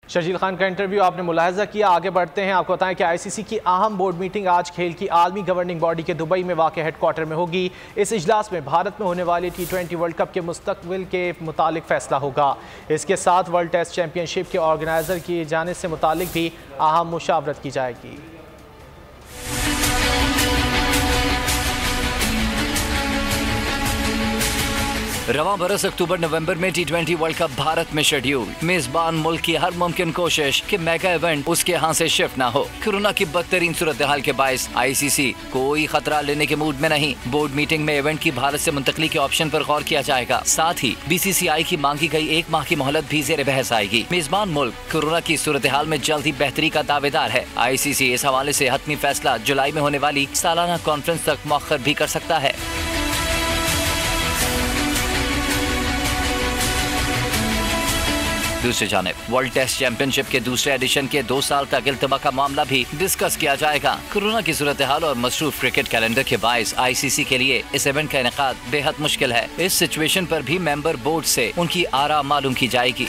शर्जील खान का इंटरव्यू आपने मुलाहजा किया। आगे बढ़ते हैं, आपको बताएं कि आईसीसी की अहम बोर्ड मीटिंग आज खेल की आलमी गवर्निंग बॉडी के दुबई में वाक़ हेडक्वार्टर में होगी। इस इजलास में भारत में होने वाली T20 वर्ल्ड कप के मुस्तकबिल के मुतालिक फैसला होगा। इसके साथ वर्ल्ड टेस्ट चैंपियनशिप के ऑर्गेनाइजर किए जाने से मुतालिक भी अहम मुशावरत की जाएगी। रवां बरस अक्टूबर नवंबर में T20 वर्ल्ड कप भारत में शेड्यूल। मेजबान मुल्क की हर मुमकिन कोशिश कि मेगा इवेंट उसके यहाँ से शिफ्ट ना हो। कोरोना की बदतरीन सूरत हाल के बायस आईसीसी कोई खतरा लेने के मूड में नहीं। बोर्ड मीटिंग में इवेंट की भारत से मुंतकली के ऑप्शन पर गौर किया जाएगा। साथ ही BCCI की मांगी गई 1 माह की मोहलत भी ज़ेर बहस आएगी। मेजबान मुल्क कोरोना की सूरत हाल में जल्द ही बेहतरी का दावेदार है। आईसीसी इस हवाले से हतमी फैसला जुलाई में होने वाली सालाना कॉन्फ्रेंस तक मौखर भी कर सकता है। दूसरी जानिब वर्ल्ड टेस्ट चैंपियनशिप के दूसरे एडिशन के 2 साल तक इल्तवा का मामला भी डिस्कस किया जाएगा। कोरोना की सूरत हाल और मसरूफ क्रिकेट कैलेंडर के बायस आईसीसी के लिए इस इवेंट का इनेकाद बेहद मुश्किल है। इस सिचुएशन पर भी मेंबर बोर्ड से उनकी आरा मालूम की जाएगी।